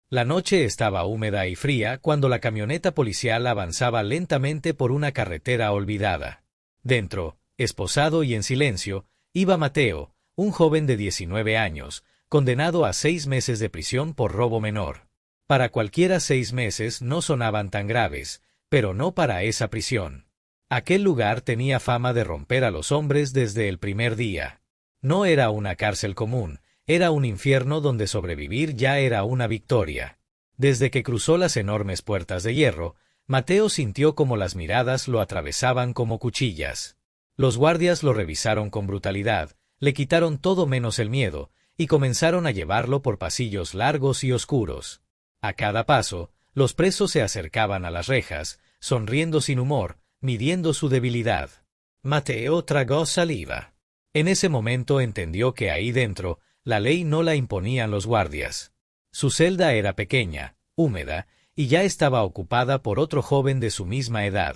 La noche estaba húmeda y fría cuando la camioneta policial avanzaba lentamente por una carretera olvidada. Dentro, esposado y en silencio, iba Mateo, un joven de 19 años, condenado a 6 meses de prisión por robo menor. Para cualquiera 6 meses no sonaban tan graves, pero no para esa prisión. Aquel lugar tenía fama de romper a los hombres desde el primer día. No era una cárcel común, era un infierno donde sobrevivir ya era una victoria. Desde que cruzó las enormes puertas de hierro, Mateo sintió como las miradas lo atravesaban como cuchillas. Los guardias lo revisaron con brutalidad, le quitaron todo menos el miedo, y comenzaron a llevarlo por pasillos largos y oscuros. A cada paso, los presos se acercaban a las rejas, sonriendo sin humor, midiendo su debilidad. Mateo tragó saliva. En ese momento entendió que ahí dentro, la ley no la imponían los guardias. Su celda era pequeña, húmeda, y ya estaba ocupada por otro joven de su misma edad.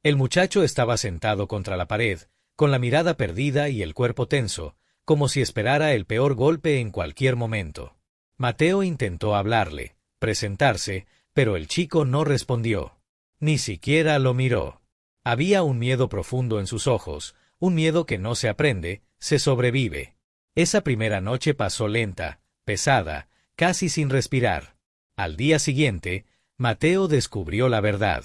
El muchacho estaba sentado contra la pared, con la mirada perdida y el cuerpo tenso, como si esperara el peor golpe en cualquier momento. Mateo intentó hablarle, presentarse, pero el chico no respondió. Ni siquiera lo miró. Había un miedo profundo en sus ojos, un miedo que no se aprende, se sobrevive. Esa primera noche pasó lenta, pesada, casi sin respirar. Al día siguiente, Mateo descubrió la verdad.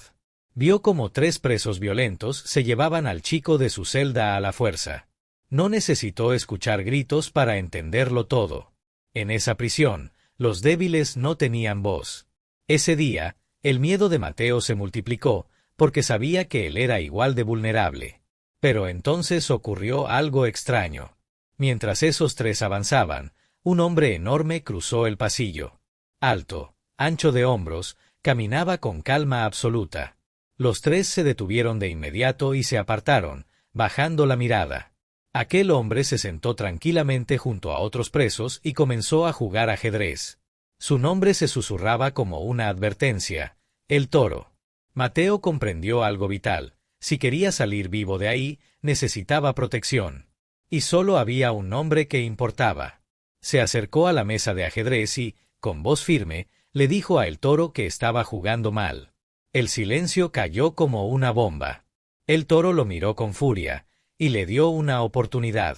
Vio cómo 3 presos violentos se llevaban al chico de su celda a la fuerza. No necesitó escuchar gritos para entenderlo todo. En esa prisión, los débiles no tenían voz. Ese día, el miedo de Mateo se multiplicó, porque sabía que él era igual de vulnerable. Pero entonces ocurrió algo extraño. Mientras esos 3 avanzaban, un hombre enorme cruzó el pasillo. Alto, ancho de hombros, caminaba con calma absoluta. Los 3 se detuvieron de inmediato y se apartaron, bajando la mirada. Aquel hombre se sentó tranquilamente junto a otros presos y comenzó a jugar ajedrez. Su nombre se susurraba como una advertencia: el Toro. Mateo comprendió algo vital. Si quería salir vivo de ahí, necesitaba protección. Y solo había un nombre que importaba. Se acercó a la mesa de ajedrez y, con voz firme, le dijo a El Toro que estaba jugando mal. El silencio cayó como una bomba. El Toro lo miró con furia, y le dio una oportunidad.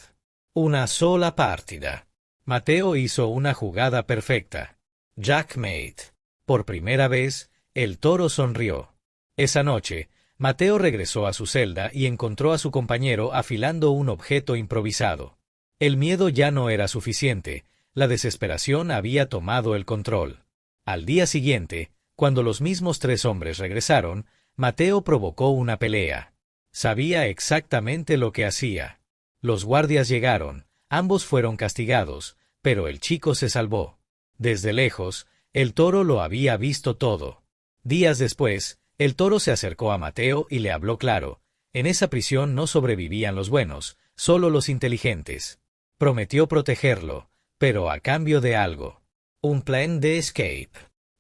Una sola partida. Mateo hizo una jugada perfecta. Jackmate. Por primera vez, El Toro sonrió. Esa noche, Mateo regresó a su celda y encontró a su compañero afilando un objeto improvisado. El miedo ya no era suficiente, la desesperación había tomado el control. Al día siguiente, cuando los mismos 3 hombres regresaron, Mateo provocó una pelea. Sabía exactamente lo que hacía. Los guardias llegaron, ambos fueron castigados, pero el chico se salvó. Desde lejos, el Toro lo había visto todo. Días después, el Toro se acercó a Mateo y le habló claro. En esa prisión no sobrevivían los buenos, solo los inteligentes. Prometió protegerlo, pero a cambio de algo. Un plan de escape.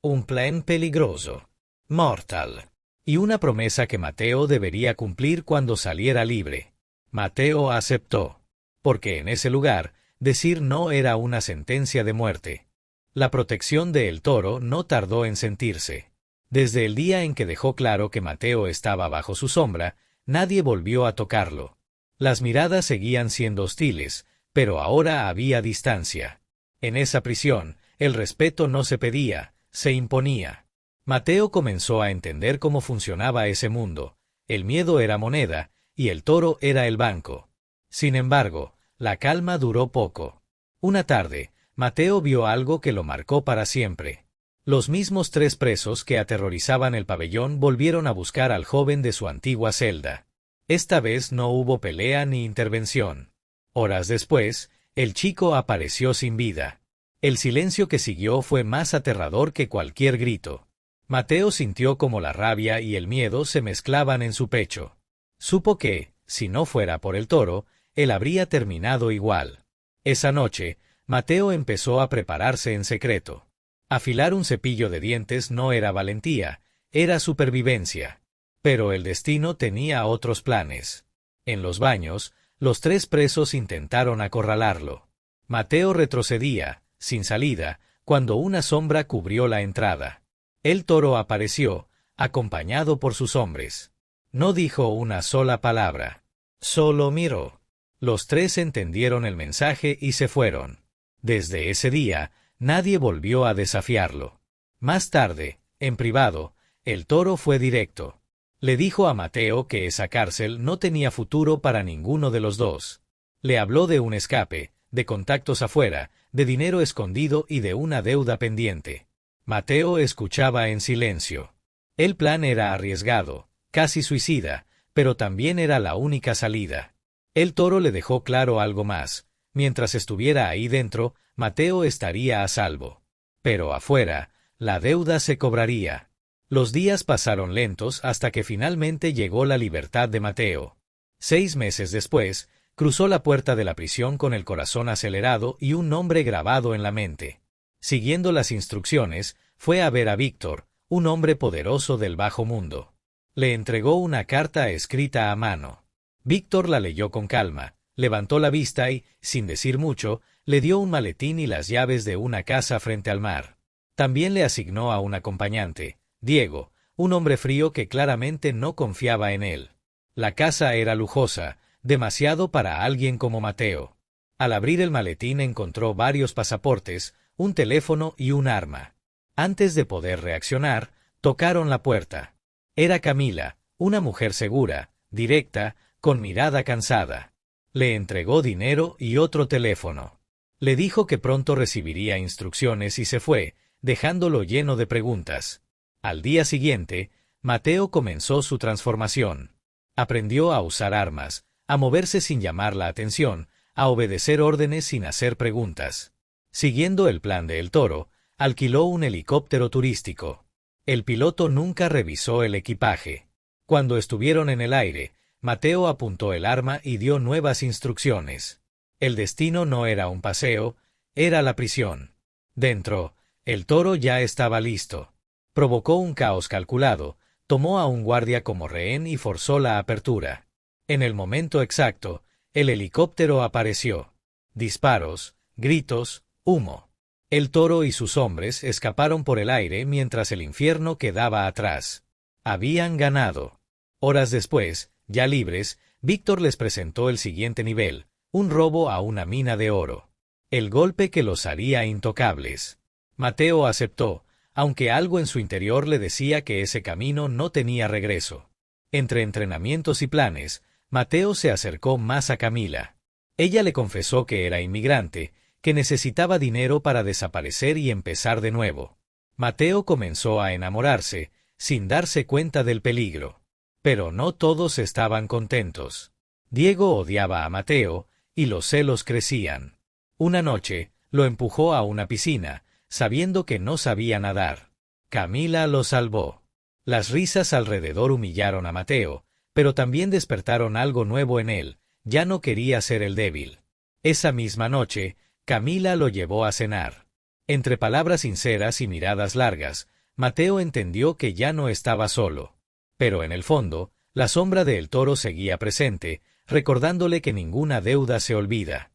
Un plan peligroso. Mortal. Y una promesa que Mateo debería cumplir cuando saliera libre. Mateo aceptó. Porque en ese lugar, decir no era una sentencia de muerte. La protección de El Toro no tardó en sentirse. Desde el día en que dejó claro que Mateo estaba bajo su sombra, nadie volvió a tocarlo. Las miradas seguían siendo hostiles, pero ahora había distancia. En esa prisión, el respeto no se pedía, se imponía. Mateo comenzó a entender cómo funcionaba ese mundo. El miedo era moneda, y el Toro era el banco. Sin embargo, la calma duró poco. Una tarde, Mateo vio algo que lo marcó para siempre. Los mismos 3 presos que aterrorizaban el pabellón volvieron a buscar al joven de su antigua celda. Esta vez no hubo pelea ni intervención. Horas después, el chico apareció sin vida. El silencio que siguió fue más aterrador que cualquier grito. Mateo sintió como la rabia y el miedo se mezclaban en su pecho. Supo que, si no fuera por el Toro, él habría terminado igual. Esa noche, Mateo empezó a prepararse en secreto. Afilar un cepillo de dientes no era valentía, era supervivencia. Pero el destino tenía otros planes. En los baños, los 3 presos intentaron acorralarlo. Mateo retrocedía, sin salida, cuando una sombra cubrió la entrada. El toro apareció, acompañado por sus hombres. No dijo una sola palabra. Solo miró. Los tres entendieron el mensaje y se fueron. Desde ese día, nadie volvió a desafiarlo. Más tarde, en privado, el toro fue directo. Le dijo a Mateo que esa cárcel no tenía futuro para ninguno de los dos. Le habló de un escape, de contactos afuera, de dinero escondido y de una deuda pendiente. Mateo escuchaba en silencio. El plan era arriesgado, casi suicida, pero también era la única salida. El toro le dejó claro algo más. Mientras estuviera ahí dentro, Mateo estaría a salvo. Pero afuera, la deuda se cobraría. Los días pasaron lentos hasta que finalmente llegó la libertad de Mateo. 6 meses después, cruzó la puerta de la prisión con el corazón acelerado y un nombre grabado en la mente. Siguiendo las instrucciones, fue a ver a Víctor, un hombre poderoso del bajo mundo. Le entregó una carta escrita a mano. Víctor la leyó con calma, levantó la vista y, sin decir mucho, le dio un maletín y las llaves de una casa frente al mar. También le asignó a un acompañante, Diego, un hombre frío que claramente no confiaba en él. La casa era lujosa, demasiado para alguien como Mateo. Al abrir el maletín encontró varios pasaportes, un teléfono y un arma. Antes de poder reaccionar, tocaron la puerta. Era Camila, una mujer segura, directa, con mirada cansada. Le entregó dinero y otro teléfono. Le dijo que pronto recibiría instrucciones y se fue, dejándolo lleno de preguntas. Al día siguiente, Mateo comenzó su transformación. Aprendió a usar armas, a moverse sin llamar la atención, a obedecer órdenes sin hacer preguntas. Siguiendo el plan de El Toro, alquiló un helicóptero turístico. El piloto nunca revisó el equipaje. Cuando estuvieron en el aire, Mateo apuntó el arma y dio nuevas instrucciones. El destino no era un paseo, era la prisión. Dentro, El Toro ya estaba listo. Provocó un caos calculado, tomó a un guardia como rehén y forzó la apertura. En el momento exacto, el helicóptero apareció. Disparos, gritos, humo. El Toro y sus hombres escaparon por el aire mientras el infierno quedaba atrás. Habían ganado. Horas después, ya libres, Víctor les presentó el siguiente nivel, un robo a una mina de oro. El golpe que los haría intocables. Mateo aceptó, aunque algo en su interior le decía que ese camino no tenía regreso. Entre entrenamientos y planes, Mateo se acercó más a Camila. Ella le confesó que era inmigrante, que necesitaba dinero para desaparecer y empezar de nuevo. Mateo comenzó a enamorarse, sin darse cuenta del peligro. Pero no todos estaban contentos. Diego odiaba a Mateo, y los celos crecían. Una noche, lo empujó a una piscina, sabiendo que no sabía nadar. Camila lo salvó. Las risas alrededor humillaron a Mateo, pero también despertaron algo nuevo en él, ya no quería ser el débil. Esa misma noche, Camila lo llevó a cenar. Entre palabras sinceras y miradas largas, Mateo entendió que ya no estaba solo. Pero en el fondo, la sombra de El Toro seguía presente, recordándole que ninguna deuda se olvida.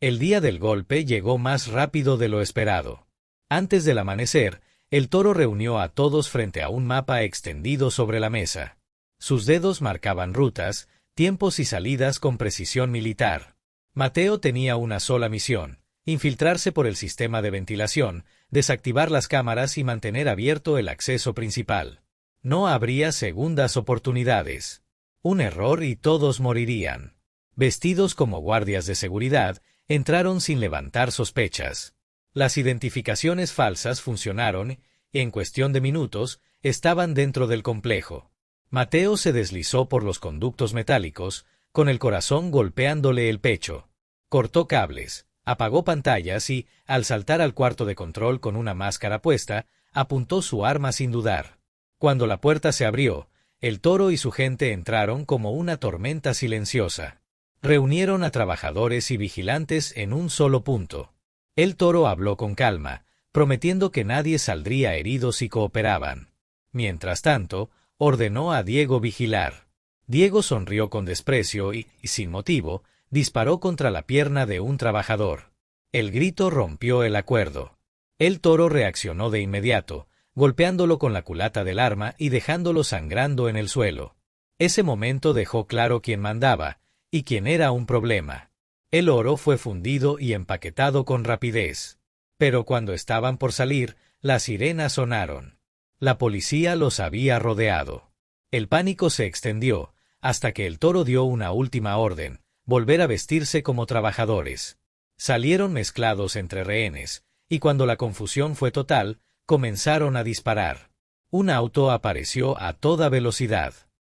El día del golpe llegó más rápido de lo esperado. Antes del amanecer, El Toro reunió a todos frente a un mapa extendido sobre la mesa. Sus dedos marcaban rutas, tiempos y salidas con precisión militar. Mateo tenía una sola misión: infiltrarse por el sistema de ventilación, desactivar las cámaras y mantener abierto el acceso principal. No habría segundas oportunidades. Un error y todos morirían. Vestidos como guardias de seguridad, entraron sin levantar sospechas. Las identificaciones falsas funcionaron y, en cuestión de minutos, estaban dentro del complejo. Mateo se deslizó por los conductos metálicos, con el corazón golpeándole el pecho. Cortó cables, apagó pantallas y, al saltar al cuarto de control con una máscara puesta, apuntó su arma sin dudar. Cuando la puerta se abrió, El Toro y su gente entraron como una tormenta silenciosa. Reunieron a trabajadores y vigilantes en un solo punto. El Toro habló con calma, prometiendo que nadie saldría herido si cooperaban. Mientras tanto, ordenó a Diego vigilar. Diego sonrió con desprecio y, sin motivo, disparó contra la pierna de un trabajador. El grito rompió el acuerdo. El toro reaccionó de inmediato, golpeándolo con la culata del arma y dejándolo sangrando en el suelo. Ese momento dejó claro quién mandaba, y quién era un problema. El oro fue fundido y empaquetado con rapidez. Pero cuando estaban por salir, las sirenas sonaron. La policía los había rodeado. El pánico se extendió, hasta que el toro dio una última orden: volver a vestirse como trabajadores. Salieron mezclados entre rehenes, y cuando la confusión fue total, comenzaron a disparar. Un auto apareció a toda velocidad.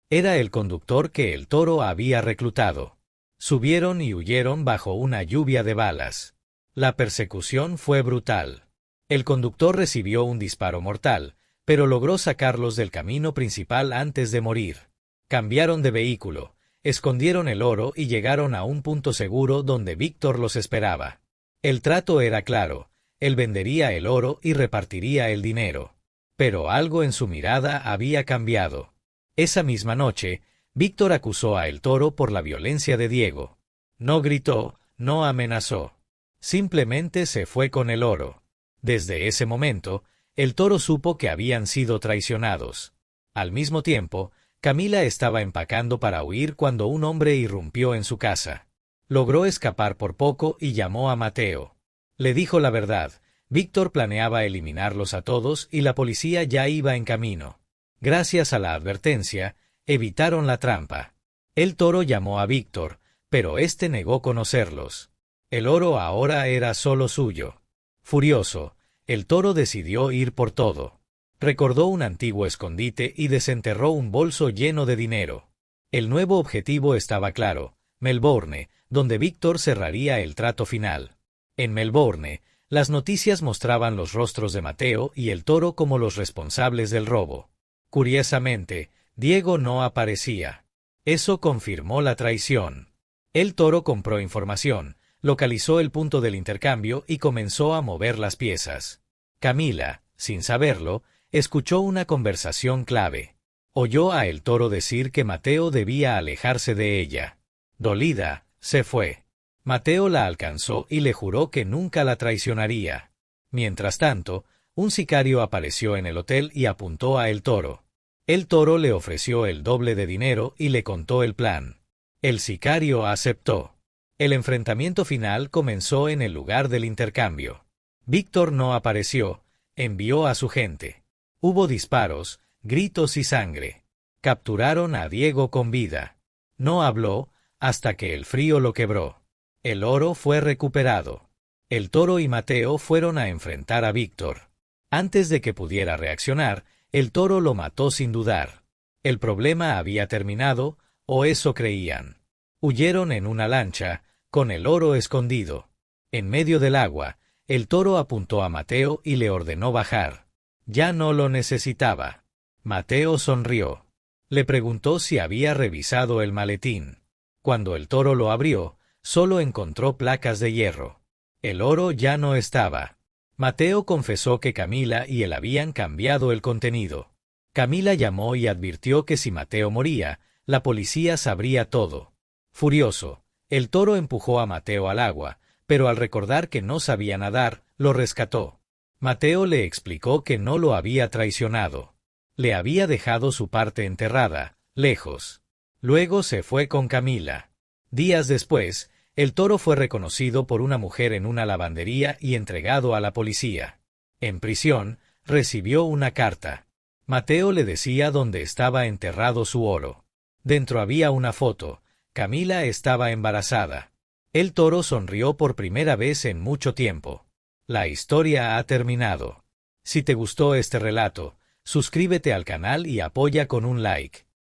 Era el conductor que el toro había reclutado. Subieron y huyeron bajo una lluvia de balas. La persecución fue brutal. El conductor recibió un disparo mortal, pero logró sacarlos del camino principal antes de morir. Cambiaron de vehículo, escondieron el oro y llegaron a un punto seguro donde Víctor los esperaba. El trato era claro: él vendería el oro y repartiría el dinero. Pero algo en su mirada había cambiado. Esa misma noche, Víctor acusó a El Toro por la violencia de Diego. No gritó, no amenazó. Simplemente se fue con el oro. Desde ese momento, El Toro supo que habían sido traicionados. Al mismo tiempo, Camila estaba empacando para huir cuando un hombre irrumpió en su casa. Logró escapar por poco y llamó a Mateo. Le dijo la verdad: Víctor planeaba eliminarlos a todos y la policía ya iba en camino. Gracias a la advertencia, evitaron la trampa. El Toro llamó a Víctor, pero éste negó conocerlos. El oro ahora era solo suyo. Furioso, El Toro decidió ir por todo. Recordó un antiguo escondite y desenterró un bolso lleno de dinero. El nuevo objetivo estaba claro: Melbourne, donde Víctor cerraría el trato final. En Melbourne, las noticias mostraban los rostros de Mateo y El Toro como los responsables del robo. Curiosamente, Diego no aparecía. Eso confirmó la traición. El Toro compró información, localizó el punto del intercambio y comenzó a mover las piezas. Camila, sin saberlo, escuchó una conversación clave. Oyó a El Toro decir que Mateo debía alejarse de ella. Dolida, se fue. Mateo la alcanzó y le juró que nunca la traicionaría. Mientras tanto, un sicario apareció en el hotel y apuntó a El Toro. El Toro le ofreció el doble de dinero y le contó el plan. El sicario aceptó. El enfrentamiento final comenzó en el lugar del intercambio. Víctor no apareció, envió a su gente. Hubo disparos, gritos y sangre. Capturaron a Diego con vida. No habló hasta que el frío lo quebró. El oro fue recuperado. El Toro y Mateo fueron a enfrentar a Víctor. Antes de que pudiera reaccionar, El Toro lo mató sin dudar. El problema había terminado, o eso creían. Huyeron en una lancha, con el oro escondido. En medio del agua, El Toro apuntó a Mateo y le ordenó bajar. Ya no lo necesitaba. Mateo sonrió. Le preguntó si había revisado el maletín. Cuando El Toro lo abrió, solo encontró placas de hierro. El oro ya no estaba. Mateo confesó que Camila y él habían cambiado el contenido. Camila llamó y advirtió que si Mateo moría, la policía sabría todo. Furioso, El Toro empujó a Mateo al agua, pero al recordar que no sabía nadar, lo rescató. Mateo le explicó que no lo había traicionado. Le había dejado su parte enterrada, lejos. Luego se fue con Camila. Días después, El Toro fue reconocido por una mujer en una lavandería y entregado a la policía. En prisión, recibió una carta. Mateo le decía dónde estaba enterrado su oro. Dentro había una foto. Camila estaba embarazada. El Toro sonrió por primera vez en mucho tiempo. La historia ha terminado. Si te gustó este relato, suscríbete al canal y apoya con un like.